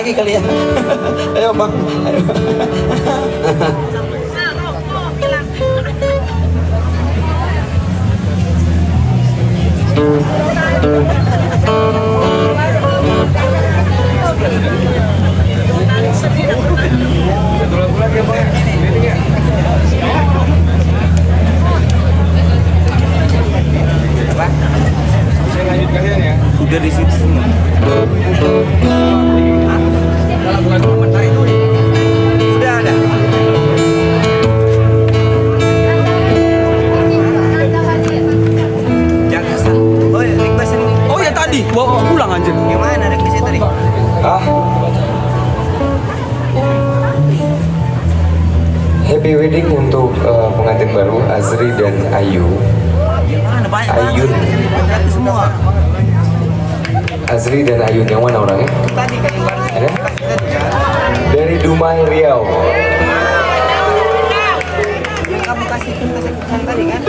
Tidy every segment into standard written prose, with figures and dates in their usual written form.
lagi kali ya. Ayo bang. Ayo. Udah di situ semua. Kalau bukan komentar itu udah ada. Jangan. Oh ya request ini. Oh ya tadi bawa pulang anjir. Yang mana requestnya tadi? Ah. Happy wedding untuk pengantin baru Azri dan Ayu. Mana banyak Ayun. semua. Azri dan Ayun yang mana orangnya? Tadi kan yang baru. Ada? Dari Dumai Riau. Yang kamu kasih pesan tadi kan?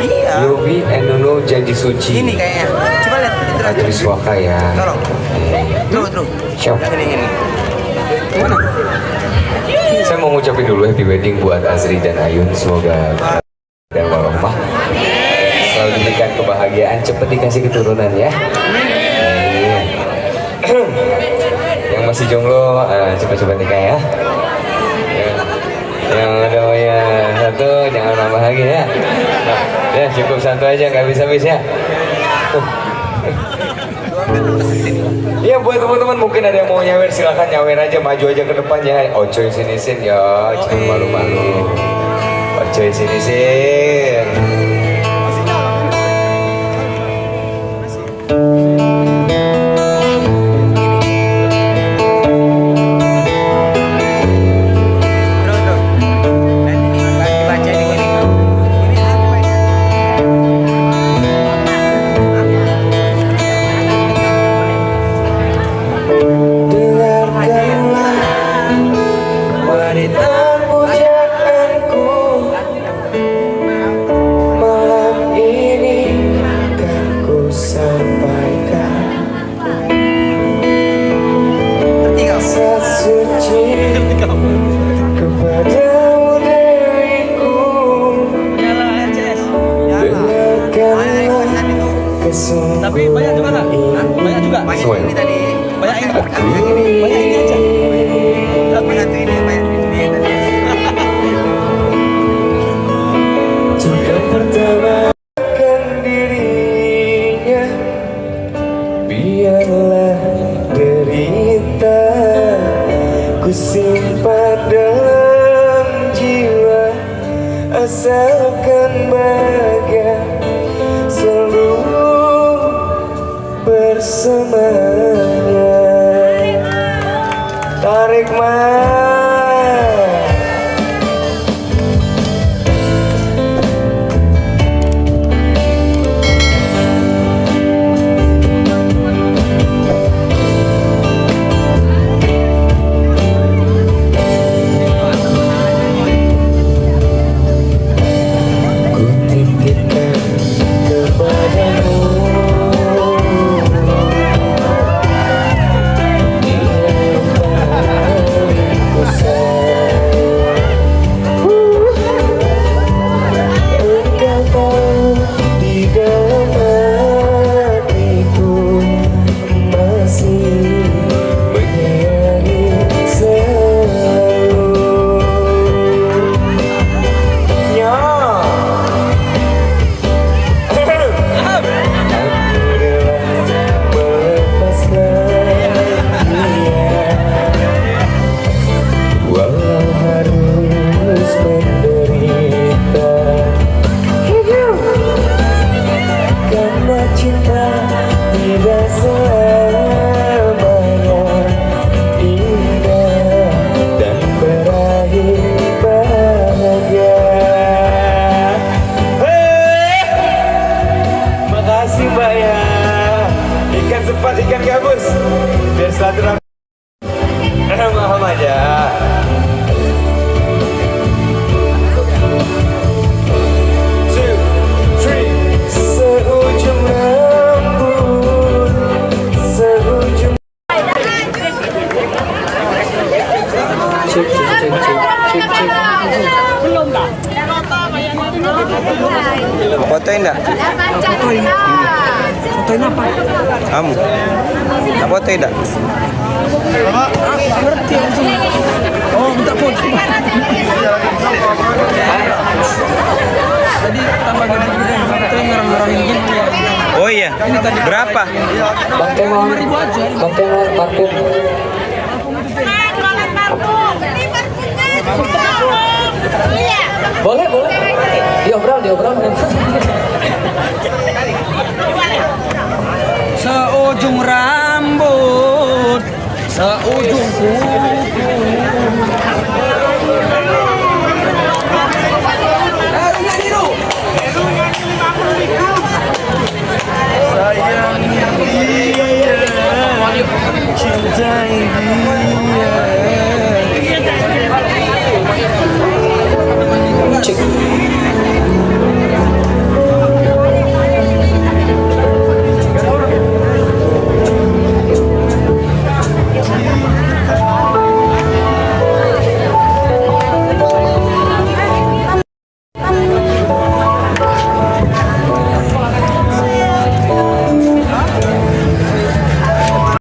Iya. Yobi and Nuno Janji Suci. Ini kayaknya. Coba lihat itu. Adri Swaka ya. Tolong. Terus. Siap. Ini. Mana? Saya mau ngucapin dulu happy wedding buat Azri dan Ayun. Semoga dan warahmah selalu diberikan kebahagiaan, cepet dikasih keturunan ya. Yang masih jomblo cepat-cepat nikah ya. Yang udah punya satu jangan nambah lagi ya. Ya cukup satu aja, nggak bisa ya. Iya buat teman-teman mungkin ada yang mau nyawer silakan nyawer aja, maju aja ke depannya. Ocoy sini sin ya, jangan malu-malu. Ocoy sini sin. Tapi banyak juga nggak? Banyak juga. Banyak ini tadi. Banyak ini. Banyak ini aja. Tapi satu ini banyak ini tadi. Juga pertamakan dirinya, biarlah derita ku simpan dalam jiwa, asalkan bahagia selalu bersamanya. Tarik ikan gabus biar silaturahmi. Maham aja. Seujung rambut, seujung fotoin. Fotoin apa? Kamu. Apa tidak? Ngerti langsung. Oh, minta foto. Tadi tambah gaji gede, fotoin ngarang-ngarangin gitu ya. Oh iya. Berapa? Bang Temon, 5.000 aja. Bang Temon parfum. Boleh, boleh. Diobral. Seujung rambut, seujung kulit.